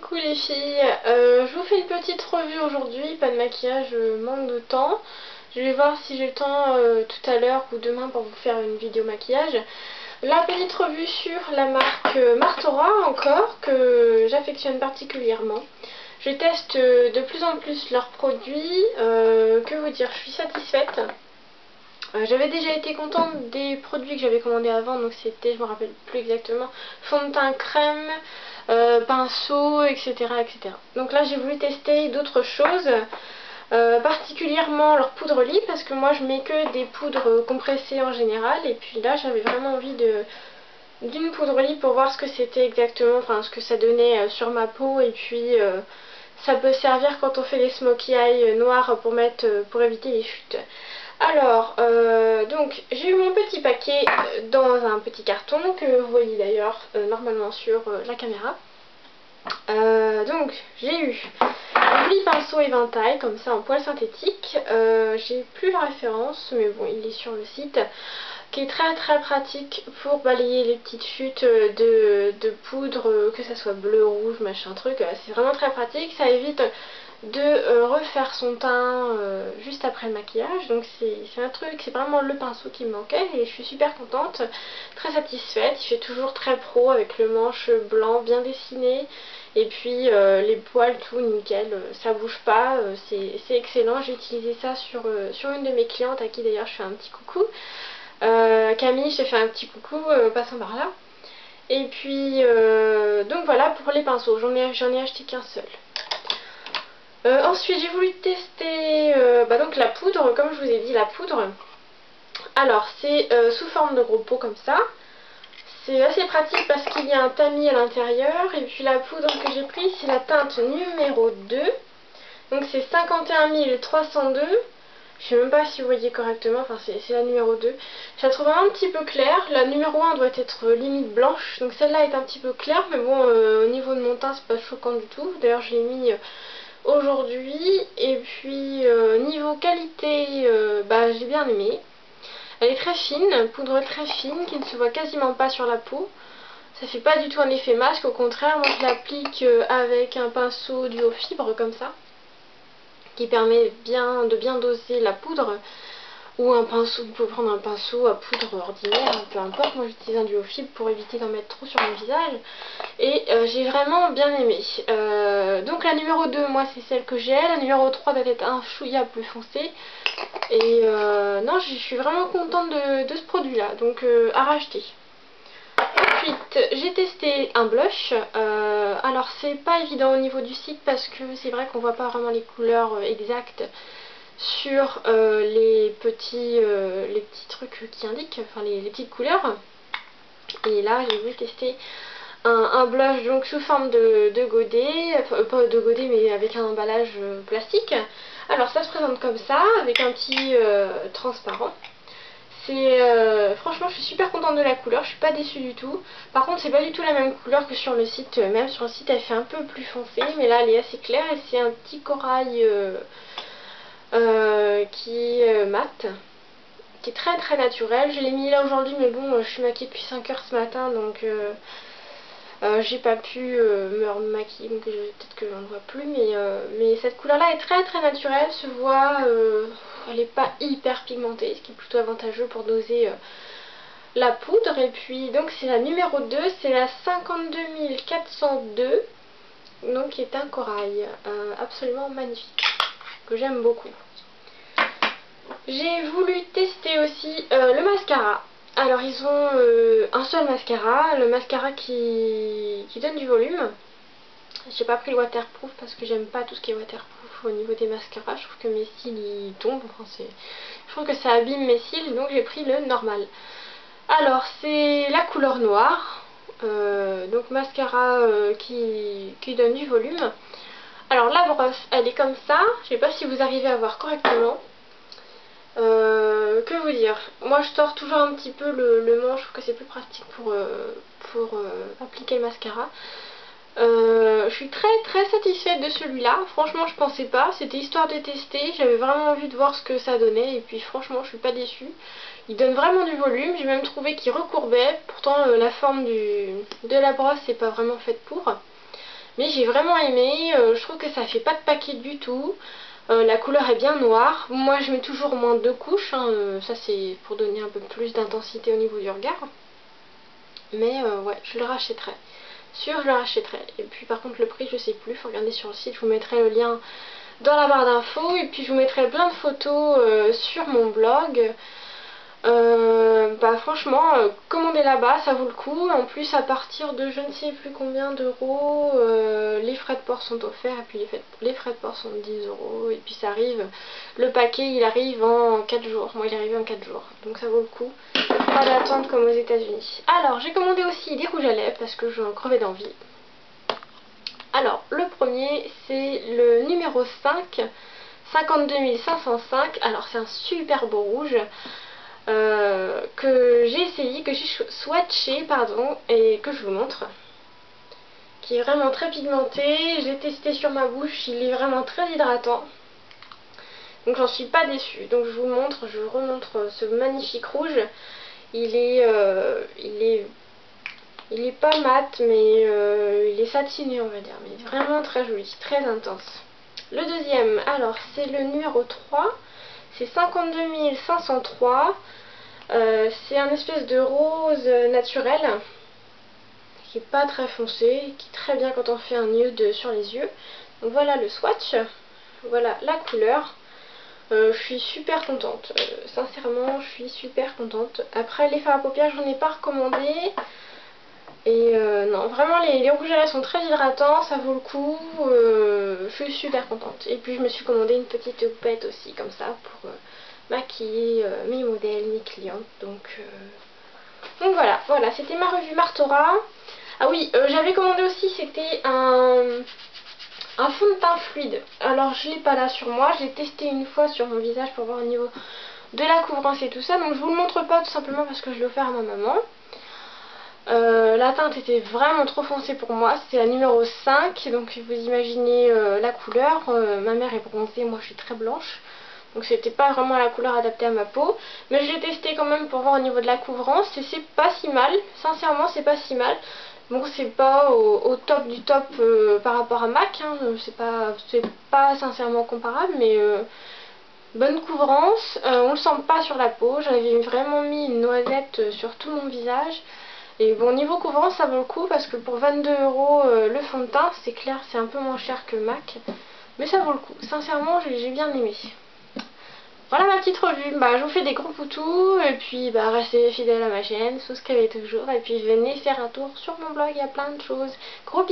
Coucou les filles, je vous fais une petite revue aujourd'hui, pas de maquillage, manque de temps. Je vais voir si j'ai le temps tout à l'heure ou demain pour vous faire une vidéo maquillage. La petite revue sur la marque Martora encore, que j'affectionne particulièrement. Je teste de plus en plus leurs produits, que vous dire, je suis satisfaite. J'avais déjà été contente des produits que j'avais commandés avant, donc c'était, je me rappelle plus exactement, fond de teint crème, pinceau, etc., etc. Donc là j'ai voulu tester d'autres choses, particulièrement leur poudre lip, parce que moi je mets que des poudres compressées en général, et puis là j'avais vraiment envie d'une poudre lip pour voir ce que c'était exactement, enfin ce que ça donnait sur ma peau, et puis ça peut servir quand on fait des smokey eyes noirs pour mettre, pour éviter les chutes. Alors, donc j'ai eu mon petit paquet dans un petit carton que vous voyez d'ailleurs normalement sur la caméra. Donc j'ai eu un joli pinceau éventail comme ça en poil synthétique. J'ai plus la référence mais bon il est sur le site, qui est très très pratique pour balayer les petites chutes de poudre, que ça soit bleu, rouge, machin truc. C'est vraiment très pratique, ça évite de refaire son teint juste après le maquillage. Donc c'est un truc, c'est vraiment le pinceau qui me manquait et je suis super contente, très satisfaite. Il fait toujours très pro avec le manche blanc bien dessiné et puis les poils tout nickel, ça bouge pas, c'est excellent. J'ai utilisé ça sur une de mes clientes à qui d'ailleurs je fais un petit coucou. Camille, je te fais un petit coucou passant par là. Et puis donc voilà pour les pinceaux, j'en ai acheté qu'un seul. Ensuite j'ai voulu tester donc la poudre, comme je vous ai dit, la poudre. Alors c'est sous forme de gros pot comme ça. C'est assez pratique parce qu'il y a un tamis à l'intérieur. Et puis la poudre que j'ai prise c'est la teinte numéro 2. Donc c'est 51 302. Je sais même pas si vous voyez correctement, enfin c'est la numéro 2. Je la trouve un petit peu claire. La numéro 1 doit être limite blanche. Donc celle-là est un petit peu claire. Mais bon, au niveau de mon teint c'est pas choquant du tout. D'ailleurs je l'ai mis aujourd'hui. Et puis niveau qualité, j'ai bien aimé. Elle est très fine, poudre très fine qui ne se voit quasiment pas sur la peau. Ça fait pas du tout un effet masque, au contraire moi je l'applique avec un pinceau duo fibre comme ça, qui permet de bien doser la poudre, ou un pinceau, vous pouvez prendre un pinceau à poudre ordinaire, peu importe. Moi j'utilise un duo fibre pour éviter d'en mettre trop sur mon visage et j'ai vraiment bien aimé. Donc la numéro 2 moi c'est celle que j'ai, la numéro 3 doit être un chouïa plus foncé et non, je suis vraiment contente de ce produit là, donc à racheter. Ensuite j'ai testé un blush, alors c'est pas évident au niveau du site parce que c'est vrai qu'on voit pas vraiment les couleurs exactes sur les petits trucs qui indiquent, enfin les petites couleurs. Et là j'ai voulu tester un blush donc sous forme de godet, pas de godet mais avec un emballage plastique. Alors ça se présente comme ça, avec un petit transparent. Franchement je suis super contente de la couleur, je suis pas déçue du tout. Par contre c'est pas du tout la même couleur que sur le site, même sur le site elle fait un peu plus foncé, mais là elle est assez claire et c'est un petit corail qui est mat, qui est très très naturel. Je l'ai mis là aujourd'hui mais bon je suis maquillée depuis 5 heures ce matin donc j'ai pas pu me remaquiller, donc peut-être que j'en vois plus, mais cette couleur là est très très naturelle, se voit, elle est pas hyper pigmentée, ce qui est plutôt avantageux pour doser la poudre. Et puis donc c'est la numéro 2, c'est la 52 402, donc qui est un corail absolument magnifique, que j'aime beaucoup. J'ai voulu tester aussi le mascara. Alors ils ont un seul mascara, le mascara qui donne du volume. J'ai pas pris le waterproof parce que j'aime pas tout ce qui est waterproof au niveau des mascaras. Je trouve que mes cils ils tombent, je trouve que ça abîme mes cils, donc j'ai pris le normal. Alors c'est la couleur noire, donc mascara qui donne du volume. Alors la brosse elle est comme ça, je sais pas si vous arrivez à voir correctement. Que vous dire, moi je tords toujours un petit peu le manche, je trouve que c'est plus pratique pour appliquer le mascara. Je suis très très satisfaite de celui-là, franchement je pensais pas, c'était histoire de tester, j'avais vraiment envie de voir ce que ça donnait et puis franchement je suis pas déçue. Il donne vraiment du volume, j'ai même trouvé qu'il recourbait, pourtant la forme de la brosse c'est pas vraiment faite pour. Mais j'ai vraiment aimé, je trouve que ça fait pas de paquet du tout. La couleur est bien noire. Moi je mets toujours moins de couches, hein, ça c'est pour donner un peu plus d'intensité au niveau du regard. Mais ouais, je le rachèterai. Sûr, je le rachèterai. Et puis par contre le prix je sais plus, faut regarder sur le site, je vous mettrai le lien dans la barre d'infos. Et puis je vous mettrai plein de photos sur mon blog. Bah franchement, commandez là-bas, ça vaut le coup. En plus à partir de je ne sais plus combien d'euros, les frais de port sont offerts. Et puis les frais de port sont de 10 euros. Et puis ça arrive, le paquet il arrive en 4 jours. Moi il est arrivé en 4 jours, donc ça vaut le coup. Pas d'attente comme aux États-Unis. Alors j'ai commandé aussi des rouges à lèvres parce que j'en crevais d'envie. Alors le premier c'est le numéro 5, 52 505. Alors c'est un super beau rouge. Que j'ai essayé, que j'ai swatché, pardon, et que je vous montre, qui est vraiment très pigmenté. Je l'ai testé sur ma bouche, il est vraiment très hydratant, donc j'en suis pas déçue. Donc je vous montre, je vous remontre ce magnifique rouge. Il est pas mat, mais il est satiné, on va dire, mais vraiment très joli, très intense. Le deuxième, alors c'est le numéro 3, c'est 52 503. C'est un espèce de rose naturel qui est pas très foncé, qui est très bien quand on fait un nude sur les yeux. Donc voilà le swatch, voilà la couleur. Je suis super contente, sincèrement je suis super contente. Après les fards à paupières j'en ai pas recommandé. Et non, vraiment les rouges à lèvres sont très hydratants, ça vaut le coup, je suis super contente. Et puis je me suis commandé une petite houppette aussi comme ça pour maquiller mes modèles, mes clientes. Donc voilà, voilà, c'était ma revue Martora. Ah oui, j'avais commandé aussi, c'était un fond de teint fluide. Alors je l'ai pas là sur moi, je l'ai testé une fois sur mon visage pour voir au niveau de la couvrance et tout ça. Donc je vous le montre pas tout simplement parce que je l'ai offert à ma maman. La teinte était vraiment trop foncée pour moi, c'était la numéro 5, donc vous imaginez la couleur. Ma mère est bronzée, moi je suis très blanche, donc c'était pas vraiment la couleur adaptée à ma peau, mais je l'ai testé quand même pour voir au niveau de la couvrance et c'est pas si mal, sincèrement c'est pas si mal. Bon, c'est pas au top du top par rapport à MAC, hein, c'est pas sincèrement comparable, mais bonne couvrance. On le sent pas sur la peau, j'avais vraiment mis une noisette sur tout mon visage. Et bon, niveau couvrance ça vaut le coup parce que pour 22 € le fond de teint, c'est clair, c'est un peu moins cher que MAC, mais ça vaut le coup. Sincèrement, j'ai bien aimé. Voilà ma petite revue. Bah, je vous fais des gros poutous et puis bah, restez fidèles à ma chaîne, souscrivez toujours et puis venez faire un tour sur mon blog, il y a plein de choses. Gros bisous.